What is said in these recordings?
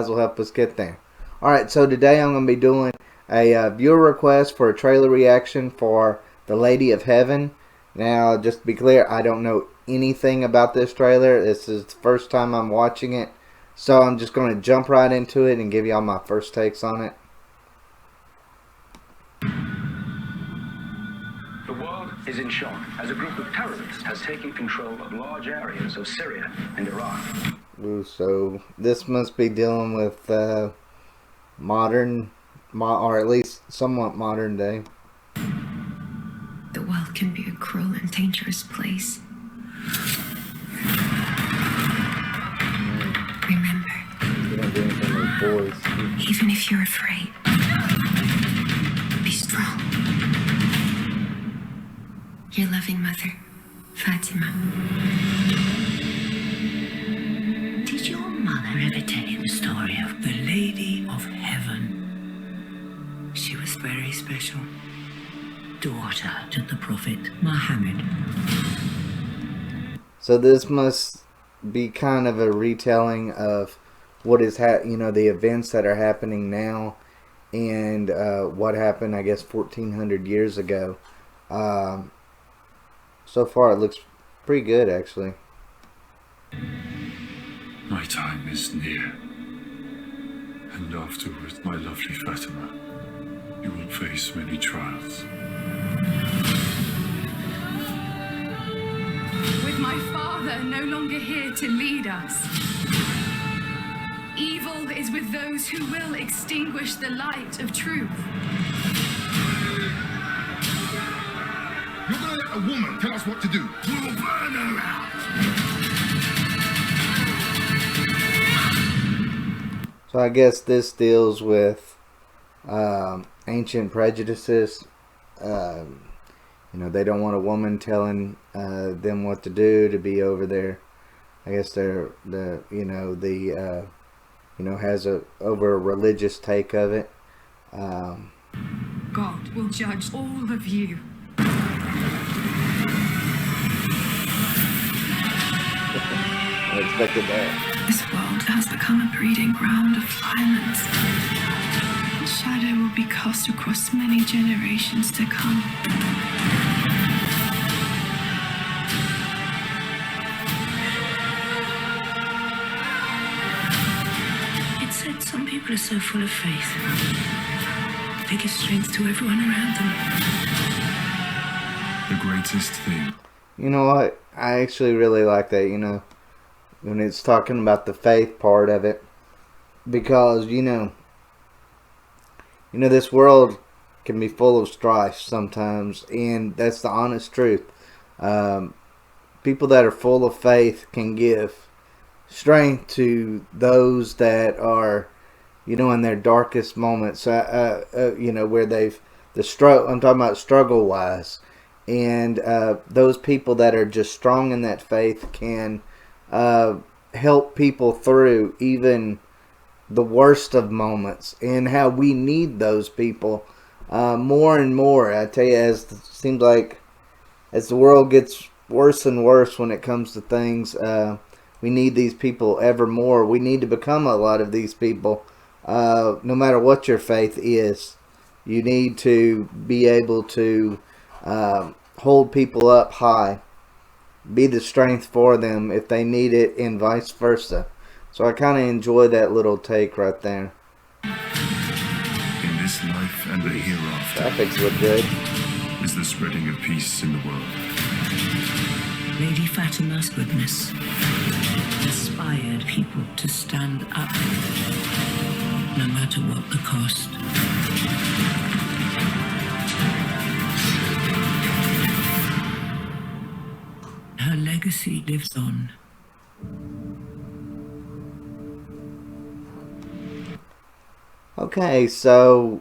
will help us get there. Alright, so today I'm going to be doing a viewer request for a trailer reaction for The Lady of Heaven. Now, just to be clear, I don't know anything about this trailer. This is the first time I'm watching it. So I'm just going to jump right into it and give y'all my first takes on it. The world is in shock as a group of terrorists has taken control of large areas of Syria and Iraq. Ooh, so this must be dealing with modern, or at least somewhat modern day. The world can be a cruel and dangerous place. Remember, even if you're afraid, be strong. Your loving mother, Fatima. Did your mother ever tell you the story of the Lady of Heaven? She was very special. Daughter to the Prophet Muhammad. So this must be kind of a retelling of what is the events that are happening now, and what happened, I guess, 1400 years ago. So far, it looks pretty good, actually. My time is near, and afterwards, my lovely Fatima, you will face many trials. With my father no longer here to lead us, evil is with those who will extinguish the light of truth. You're gonna let a woman tell us what to do? We'll burn her out! So I guess this deals with ancient prejudices. They don't want a woman telling them what to do, to be over there. I guess they're has over a religious take of it. God will judge all of you. I expected that. This world has become a breeding ground of violence. Shadow will be cast across many generations to come. It said some people are so full of faith. They give strength to everyone around them. The greatest thing. You know what? I actually really like that, when it's talking about the faith part of it. Because, this world can be full of strife sometimes, and that's the honest truth. People that are full of faith can give strength to those that are, in their darkest moments. Where they've I'm talking about struggle-wise, and those people that are just strong in that faith can help people through even the worst of moments, and how we need those people more and more. I tell you, as it seems like as the world gets worse and worse when it comes to things, we need these people ever more. We need to become a lot of these people. No matter what your faith is, you need to be able to hold people up high, be the strength for them if they need it, and vice versa. So I kind of enjoy that little take right there. In this life and the hereafter, Graphics look good. is the spreading of peace in the world. Lady Fatima's goodness inspired people to stand up, no matter what the cost. Her legacy lives on. Okay, so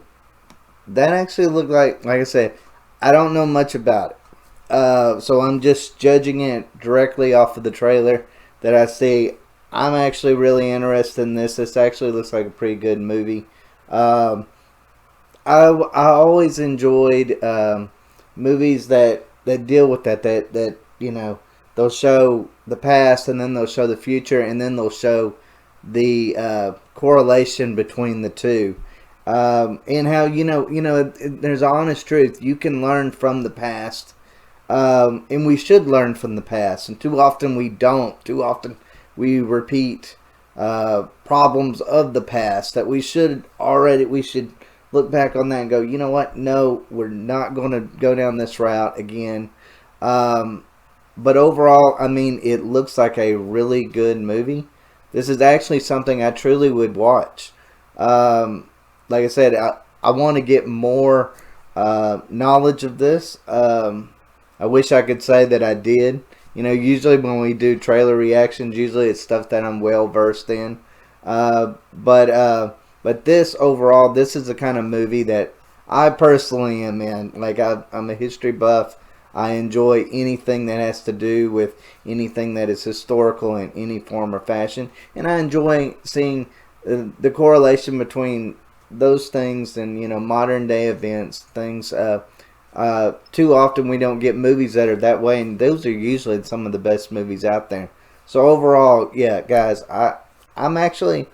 that actually looked like I said, I don't know much about it. So I'm just judging it directly off of the trailer that I see. I'm actually really interested in this. This actually looks like a pretty good movie. I always enjoyed movies that deal with that they'll show the past, and then they'll show the future, and then they'll show the correlation between the two, and how there's honest truth. You can learn from the past, and we should learn from the past. And too often we don't. Too often we repeat problems of the past that we should look back on that and go, you know what? No, we're not going to go down this route again. But overall, I mean, it looks like a really good movie. This is actually something I truly would watch. Like I said, I want to get more knowledge of this. I wish I could say that I did. Usually when we do trailer reactions, usually it's stuff that I'm well versed in. But this overall, this is the kind of movie that I personally am in. Like, I'm a history buff. I enjoy anything that has to do with anything that is historical in any form or fashion. And I enjoy seeing the correlation between those things and, modern day events. Things, too often we don't get movies that are that way. And those are usually some of the best movies out there. So overall, yeah, guys, I'd actually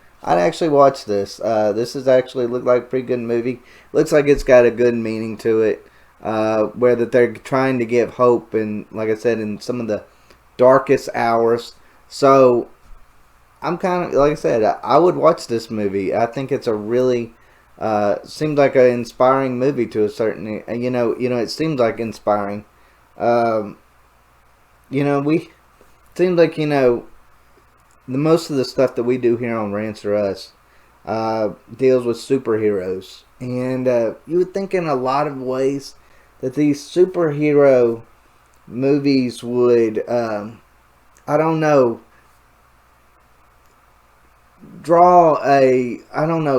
watch this. This is actually looked like a pretty good movie. Looks like it's got a good meaning to it. Where that they're trying to give hope, and like I said, in some of the darkest hours. So I'm kind of, like I said, I would watch this movie. I think it's a really seems like an inspiring movie to a certain, it seems like inspiring. Seems like the most of the stuff that we do here on Rants or Us deals with superheroes, and you would think in a lot of ways that these superhero movies would,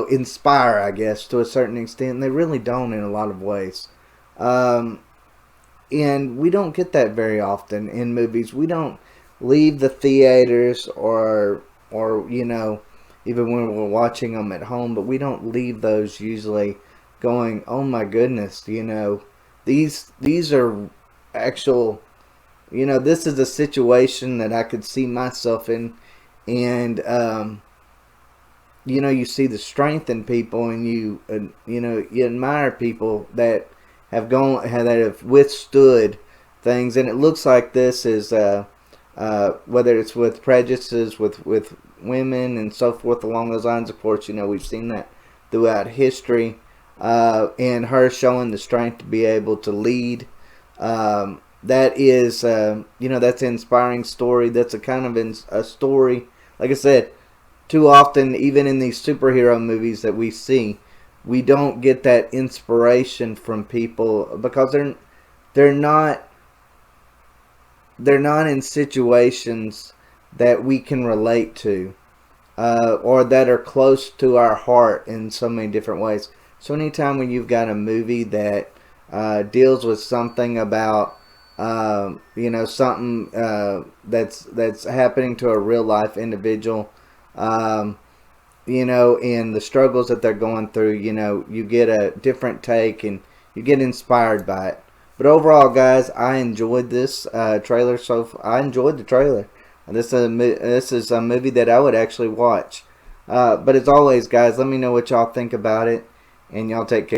inspire, I guess, to a certain extent. They really don't in a lot of ways. And we don't get that very often in movies. We don't leave the theaters or even when we're watching them at home, but we don't leave those usually going, oh my goodness, these are actual, this is a situation that I could see myself in. And you see the strength in people, and you admire people that have withstood things. And it looks like this is whether it's with prejudices with women and so forth along those lines. Of course, we've seen that throughout history. And her showing the strength to be able to lead. That is, that's an inspiring story. That's a kind of a story. Like I said, too often, even in these superhero movies that we see, we don't get that inspiration from people because they're not in situations that we can relate to, or that are close to our heart in so many different ways. So anytime when you've got a movie that deals with something about something that's happening to a real life individual, and the struggles that they're going through, you get a different take and you get inspired by it. But overall, guys, I enjoyed this trailer. I enjoyed the trailer. This is a movie that I would actually watch. But as always, guys, let me know what y'all think about it. And y'all take care.